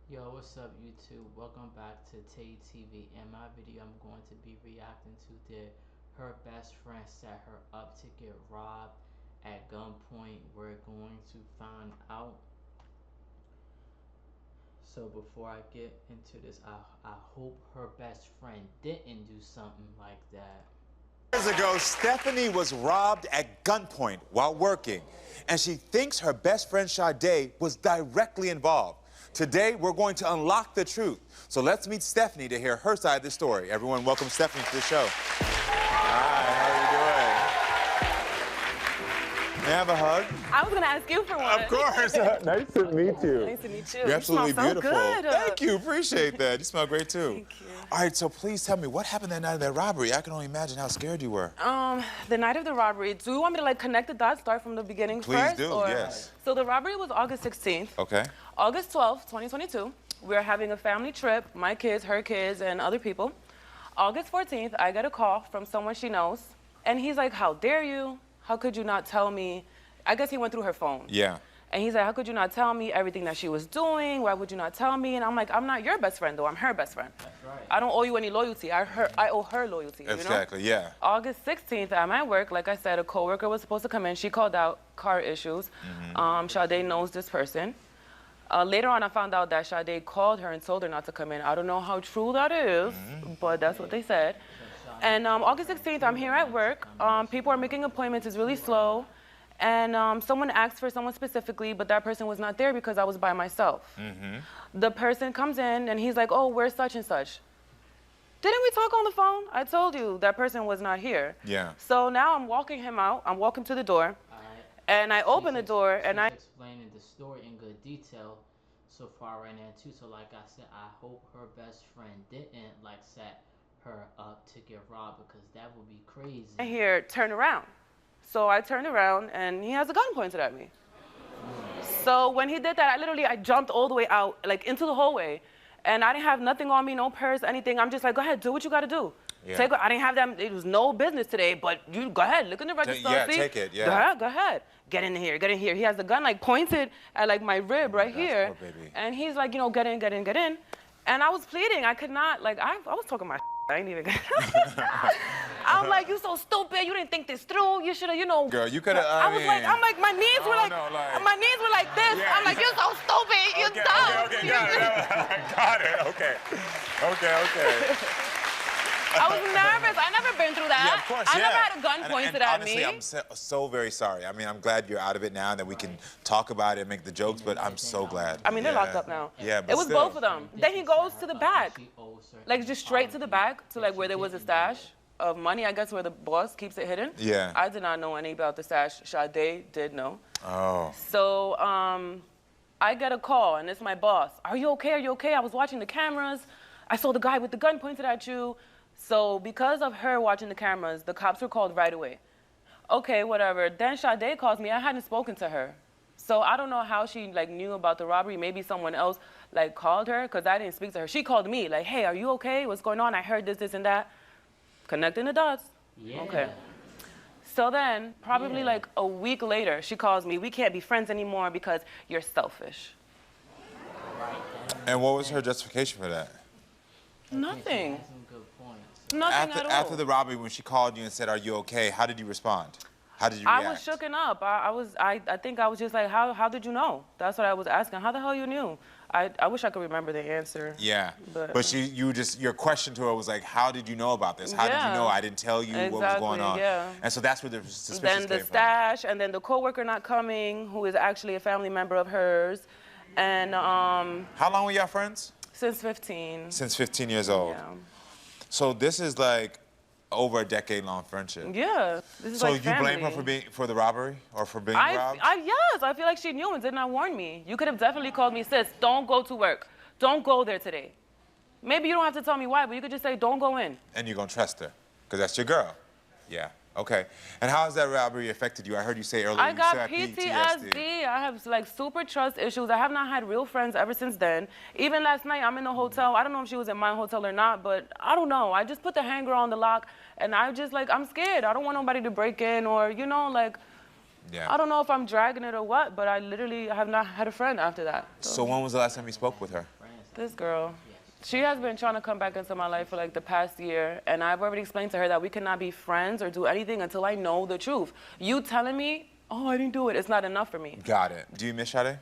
Yo, what's up YouTube? Welcome back to Tay TV. In my video, I'm going to be reacting to did her best friend set her up to get robbed at gunpoint. We're going to find out. So before I get into this, I hope her best friend didn't do something like that. Years ago, Stephanie was robbed at gunpoint while working, and she thinks her best friend Sade was directly involved. Today, we're going to unlock the truth. So let's meet Stephanie to hear her side of the story. Everyone, welcome Stephanie to the show. Hi, how are you doing? May I have a hug? I was gonna ask you for one. Of course. Nice to meet you. Nice to meet you. You're absolutely You smell beautiful. So good. Thank you. Appreciate that. You smell great too. Thank you. All right, so please tell me what happened that night of that robbery. I can only imagine how scared you were. The night of the robbery. Do you want me to like connect the dots, start from the beginning Please first? do, Or... yes. So the robbery was August 16th. Okay. August 12th, 2022. We were having a family trip, my kids, her kids, and other people. August 14th, I get a call from someone she knows, and he's like, "How dare you? How could you not tell me?" I guess he went through her phone. Yeah. And he's like, "How could you not tell me everything that she was doing? Why would you not tell me?" And I'm like, "I'm not your best friend, though. I'm her best friend. That's right. I don't owe you any loyalty. I owe her loyalty, you know?" Exactly, yeah. August 16th, I'm at work. Like I said, a coworker was supposed to come in. She called out car issues. Sade knows this person. Later on, I found out that Sade called her and told her not to come in. I don't know how true that is, but that's what they said. And August 16th, I'm here at work. People are making appointments. It's really slow. And someone asked for someone specifically, but that person was not there because I was by myself. The person comes in, and he's like, "Oh, where's such and such?" Didn't we talk on the phone? I told you that person was not here. Yeah. So now I'm walking him out. I'm walking to the door, and I open the door, and She's explaining the story in good detail so far right now too. So like I said, I hope her best friend didn't like set her up to get robbed because that would be crazy. I hear, "Turn around." So I turned around, and he has a gun pointed at me. So when he did that, I jumped all the way out, like into the hallway. And I didn't have nothing on me, no purse, anything. I'm just like, "Go ahead, do what you gotta do." Yeah. Take it. I didn't have that. It was no business today, but you go ahead, look in the register. Yeah, see? take it, yeah. Go ahead. Get in here, get in here. He has the gun like pointed at like my rib right here. poor baby. And he's like, get in, get in, get in. And I was pleading. I could not, like, I was talking my I ain't even. I'm like, "You so stupid. You didn't think this through. You should have, Girl, you could have. I'm like, my knees were like, my knees were like this. Yeah, I'm like, "You're so stupid. You're dumb." Okay, got it. Okay. I was nervous. I never been through that. Yeah, of course, I yeah. never had a gun pointed at honestly, me. I'm so very sorry. I mean, I'm glad you're out of it now and that we can talk about it and make the jokes, but I'm so glad. I mean, they're locked up now. Yeah, but it was still. both of them. Then he goes to the back, like just straight to the back to like where there was a stash of money, I guess, where the boss keeps it hidden. Yeah. I did not know any about the stash. Sade did know. Oh. So I get a call, and it's my boss. "Are you okay? Are you okay? I was watching the cameras. I saw the guy with the gun pointed at you." So because of her watching the cameras, the cops were called right away. Okay, whatever. Then Sade calls me. I hadn't spoken to her. So I don't know how she like knew about the robbery. Maybe someone else like called her because I didn't speak to her. She called me like, "Hey, are you okay? What's going on? I heard this, this, and that." Connecting the dots. Yeah. Okay. So then, probably like a week later, she calls me. "We can't be friends anymore because you're selfish." And what was her justification for that? Nothing. Some good points. Nothing at all. After the robbery, when she called you and said, "Are you okay?" How did you respond? How did you react? I was shooken up. I think I was just like, how did you know? That's what I was asking. How the hell you knew? I wish I could remember the answer. Yeah. But Your question to her was like, "How did you know about this? How did you know? I didn't tell you what was going on." Yeah. And so that's where the suspicion then came the from. stash, and then the coworker not coming, who is actually a family member of hers, and How long were y'all friends? since 15. Since 15 years old. Yeah. So this is like over a decade-long friendship. Yeah. This is So like you blame her family. for the robbery or for being robbed? Yes, I feel like she knew and did not warn me. You could have definitely called me, "Sis, don't go to work. Don't go there today." Maybe you don't have to tell me why, but you could just say, "Don't go in." And you're gonna trust her, because that's your girl. Yeah. Okay. And how has that robbery affected you? I heard you say earlier I you got still have PTSD. I have like super trust issues. I have not had real friends ever since then. Even last night, I'm in the hotel. I don't know if she was in my hotel or not, but I don't know. I just put the hanger on the lock, and I just like, I'm scared. I don't want nobody to break in or, like, Yeah. I don't know if I'm dragging it or what, but I literally have not had a friend after that. So when was the last time you spoke with her? This girl. She has been trying to come back into my life for like the past year, and I've already explained to her that we cannot be friends or do anything until I know the truth. You telling me, oh, I didn't do it, it's not enough for me. Got it. Do you miss Sade?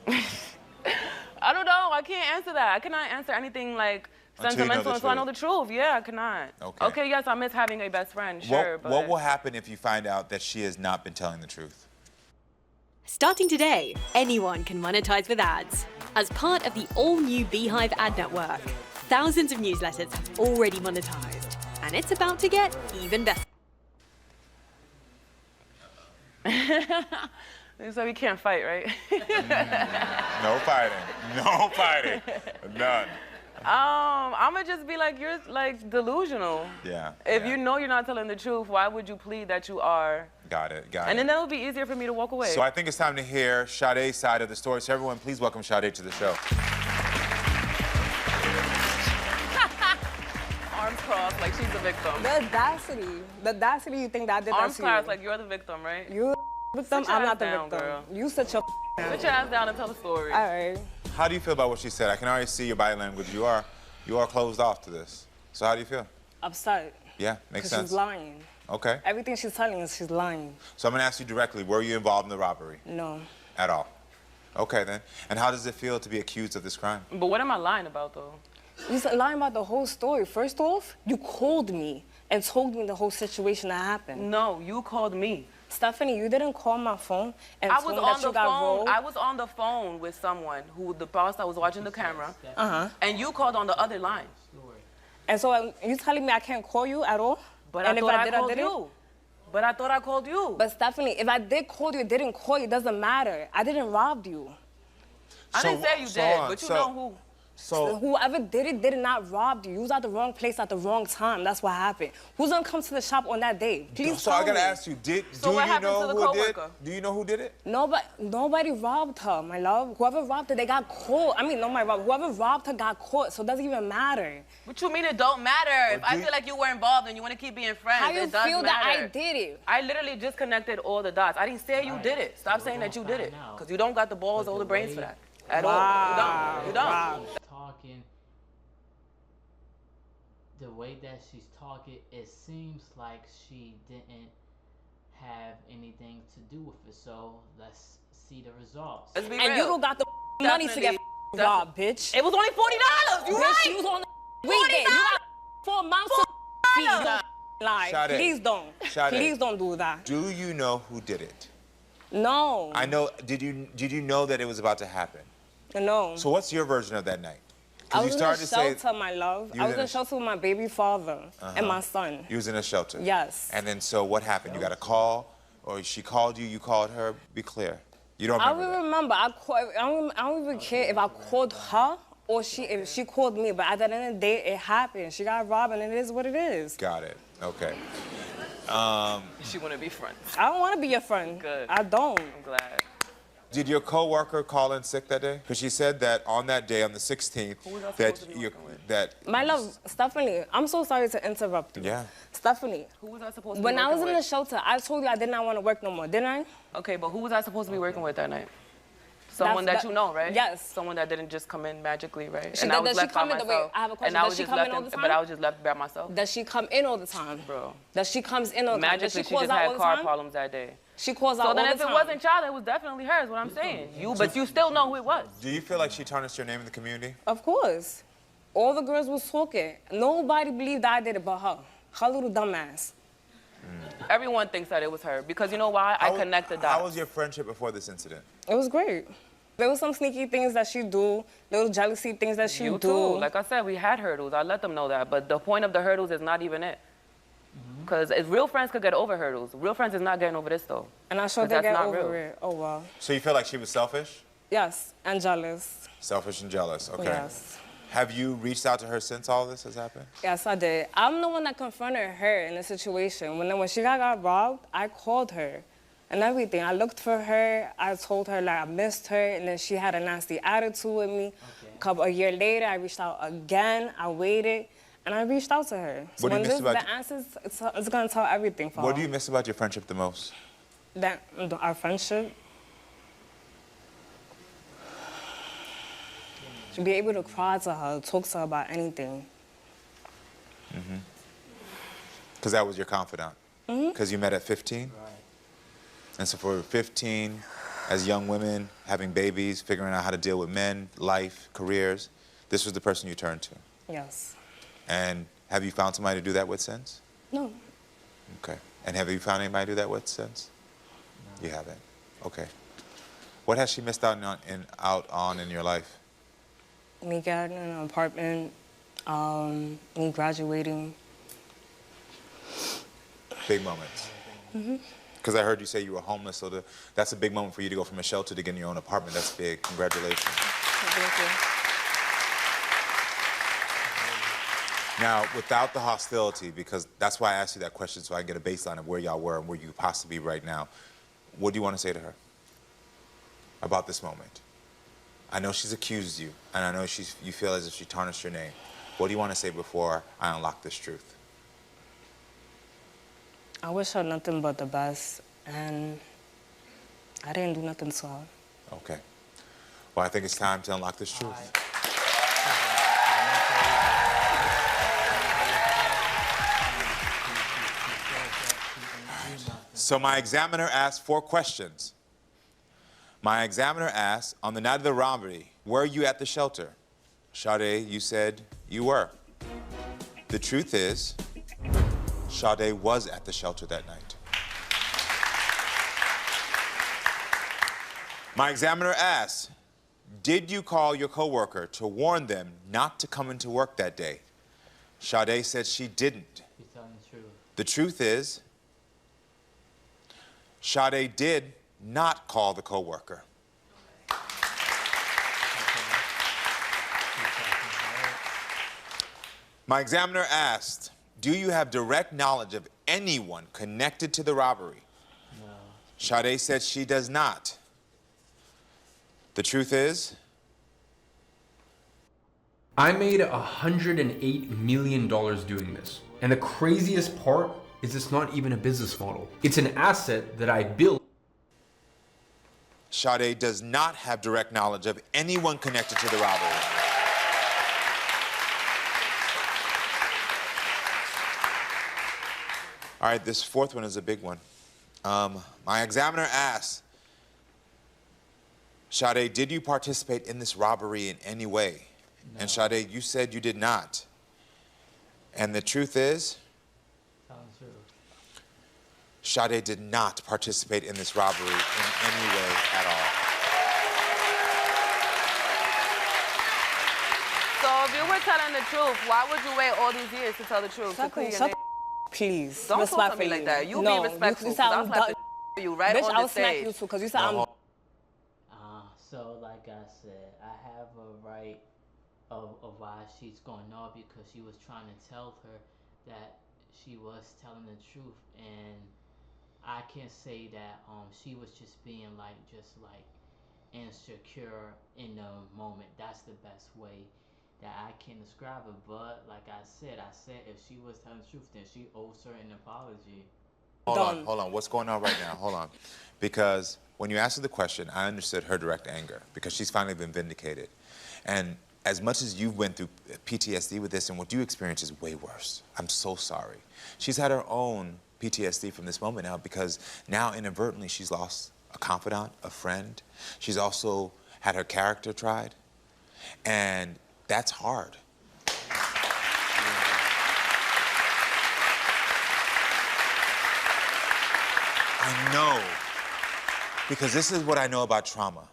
I don't know. I can't answer that. I cannot answer anything like sentimental until I know the truth. Yeah, I cannot. Okay. Okay, yes, I miss having a best friend, sure, but... What will happen if you find out that she has not been telling the truth? Starting today, anyone can monetize with ads. As part of the all-new Beehive ad network, thousands of newsletters have already monetized, and it's about to get even better. So we can't fight, right? No fighting. No fighting. None. I'ma just be like, you're like delusional. Yeah. If you know you're not telling the truth, why would you plead that you are? Got it. Got it. And then that would be easier for me to walk away. So I think it's time to hear Sade's side of the story. So everyone, please welcome Sade to the show. Arms crossed, like she's the victim. The audacity you think that I did Arms that to you. crossed, like you're the victim, right? You the victim, Sit your I'm not ass the down, victim. girl. You sit your Sit your ass down and tell the story. All right. How do you feel about what she said? I can already see your body language. You are closed off to this. So how do you feel? Upset. Yeah, makes Because sense. she's lying. Okay. Everything she's telling us, she's lying. So I'm gonna ask you directly, were you involved in the robbery? No. At all? Okay then. And how does it feel to be accused of this crime? But what am I lying about, though? You're lying about the whole story. First off, you called me and told me the whole situation that happened. No, you called me. Stephanie, you didn't call my phone and told me that you got rolled. I was on the phone with someone who, the boss that was watching the camera. And you called on the other line. And so you telling me I can't call you at all? But and I thought I called you. But I thought I called you. But Stephanie, if I did call you, didn't call you, it doesn't matter. I didn't rob you. I didn't say you did, but you know who. So whoever did it did not rob you. You was at the wrong place at the wrong time. That's what happened. Who's gonna come to the shop on that day? Please So tell I gotta me. ask you, do you know who did? Do you know who did it? Nobody robbed her, my love. Whoever robbed her, they got caught. I mean, whoever robbed her got caught, so it doesn't even matter. What you mean it don't matter? If I feel like you were involved and you want to keep being friends, How you it does feel that matter. I did it? I literally just connected all the dots. I didn't say you did it. Stop saying that you did it, because you don't got the balls or the brains for that at all. You don't. Wow. Talking. The way that she's talking, it seems like she didn't have anything to do with it. So let's see the results. Let's be And real. you don't got the money to get robbed, bitch. It was only $40. You Bitch, right? you was on the weekday. You got 4 months to feed. You don't lie. Sade. Please don't. Sade. Please don't do that. Do you know who did it? No. I know. Did you know that it was about to happen? No. So what's your version of that night? I You was in started a to say shelter, my love. I was in a shelter with my baby father and my son. you was in a shelter. Yes. And then so what happened? You got a call, or she called you? You called her? Be clear. You don't I remember don't that. remember. I don't even care if I called her or if she called me. But at the end of the day, it happened. She got robbed, and it is what it is. Got it. Okay. She want to be friends. I don't want to be your friend. Good. I don't. I'm glad. Did your coworker call in sick that day? Because she said that on that day, on the 16th, that My love, Stephanie, I'm so sorry to interrupt you. Yeah. Stephanie, Who was I supposed to be when I working was in the with? shelter, I told you I did not want to work no more, didn't I? Okay, but who was I supposed to be working with that night? Someone that you know, right? Yes. Someone that didn't just come in magically, right? Does she come in the way? I have a question. Does she come in all the But time? I was just left by myself. Does she come in all the time? Bro. Does she comes in all the time? Does Magically, she she calls just out all had the car time? problems that day. She calls out So all the then time. if it wasn't child, it was definitely hers, what I'm saying. But you still know who it was. Do you feel like she tarnished your name in the community? Of course. All the girls was talking. Nobody believed I did it but her. Her little dumbass. Everyone thinks that it was her. Because you know why? I connect the dots. How was your friendship before this incident? It was great. There was some sneaky things that she do, little jealousy things that she You do. too. Like I said, we had hurdles. I let them know that. But the point of the hurdles is not even it. Because if real friends could get over hurdles, real friends is not getting over this though. And I sure 'Cause did that's get not over real. it. Oh, well. So you feel like she was selfish? Yes, and jealous. Selfish and jealous, okay. Yes. Have you reached out to her since all this has happened? Yes, I did. I'm the one that confronted her in the situation. When she got robbed, I called her and everything. I looked for her. I told her like I missed her, and then she had a nasty attitude with me. A year later, I reached out again. I waited, and I reached out to her. So What do you when miss about the answers, it's gonna tell everything for her. What do you miss about your friendship the most? That our friendship. To be able to cry to her, talk to her about anything. Because that was your confidant? Because you met at 15? Right. And so for 15, as young women, having babies, figuring out how to deal with men, life, careers, this was the person you turned to? Yes. And have you found somebody to do that with since? No. Okay. And have you found anybody to do that with since? No. You haven't? Okay. What has she missed out on in your life? Me getting an apartment, me graduating. Big moments. Because I heard you say you were homeless, so that's a big moment for you to go from a shelter to getting your own apartment. That's big. Congratulations. Thank you. Now, without the hostility, because that's why I asked you that question, so I get a baseline of where y'all were and where you possibly be right now, what do you want to say to her about this moment? I know she's accused you, and I know you feel as if she tarnished your name. What do you want to say before I unlock this truth? I wish her nothing but the best, and I didn't do nothing to her. Okay. Well, I think it's time to unlock this truth. So my examiner asked 4 questions. My examiner asked, on the night of the robbery, were you at the shelter? Sade, you said you were. The truth is, Sade was at the shelter that night. My examiner asked, did you call your coworker to warn them not to come into work that day? Sade said she didn't. She's telling the truth. The truth is, Sade did not call the coworker. My examiner asked, do you have direct knowledge of anyone connected to the robbery? No. Sade said she does not. The truth is, I made $108 million doing this. And the craziest part is it's not even a business model. It's an asset that I built. Sade does not have direct knowledge of anyone connected to the robbery. All right, this 4th one is a big one. My examiner asked, Sade, did you participate in this robbery in any way? No. And Sade, you said you did not. And the truth is, Sade did not participate in this robbery in any way at all. So if you were telling the truth, why would you wait all these years to tell the truth? Please. Don't talk to me like that. You be respectful. I'll slap the you right bitch, on I'll the stage. smack you too, because you said I'm... So like I said, I have a right of why she's going off, because she was trying to tell her that she was telling the truth, and I can say that she was just being just insecure in the moment. That's the best way that I can describe it. But like I said if she was telling the truth, then she owes her an apology. Hold on. What's going on right now? Hold on. Because when you answered the question, I understood her direct anger, because she's finally been vindicated. And as much as you went through PTSD with this, and what you experienced is way worse. I'm so sorry. She's had her own PTSD from this moment now, because now inadvertently she's lost a confidant, a friend. She's also had her character tried. And that's hard. I know, because this is what I know about trauma.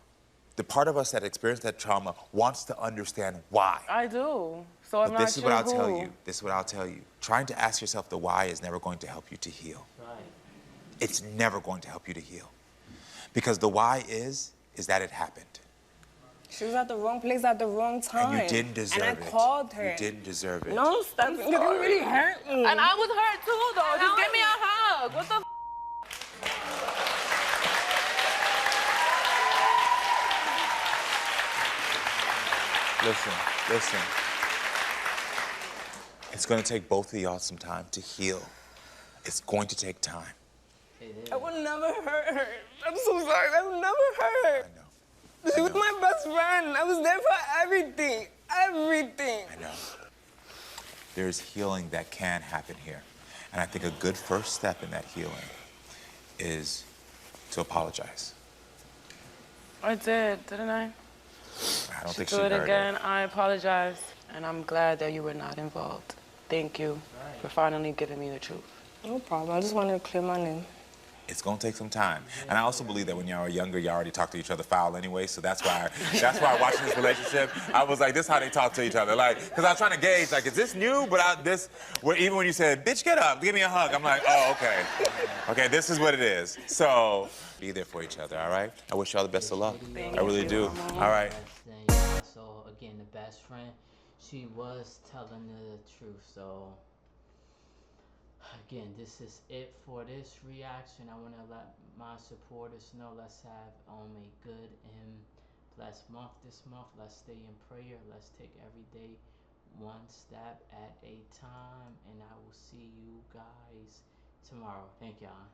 The part of us that experienced that trauma wants to understand why. I do. So I'm But not this is sure what I'll tell you. This is what I'll tell you. Trying to ask yourself the why is never going to help you to heal. Right. It's never going to help you to heal. Because the why is that it happened. She was at the wrong place at the wrong time. And you didn't deserve it. And I called her. You didn't deserve it. No, stop. You really hurt me. And I was hurt too, though. Just give me a hug. What the Listen. It's going to take both of y'all some time to heal. It's going to take time. I would never hurt her. I'm so sorry. I would never hurt her. I know. She was my best friend. I was there for everything. Everything. I know. There's healing that can happen here. And I think a good first step in that healing is to apologize. I did, didn't I? I don't think she Do it heard again. it. I apologize. And I'm glad that you were not involved. Thank you for finally giving me the truth. No problem. I just wanted to clear my name. It's gonna take some time. And I also believe that when y'all are younger, y'all already talk to each other foul anyway, so that's why watching this relationship, I was like, this is how they talk to each other. Like, because I was trying to gauge, like, is this new? But even when you said, bitch, get up, give me a hug, I'm like, oh, okay. Okay, this is what it is. So, be there for each other, all right? I wish y'all the best of luck. I really do. All right. So, again, the best friend, she was telling the truth, so... Again, this is it for this reaction. I want to let my supporters know, let's have a good and blessed month this month. Let's stay in prayer. Let's take every day one step at a time. And I will see you guys tomorrow. Thank y'all.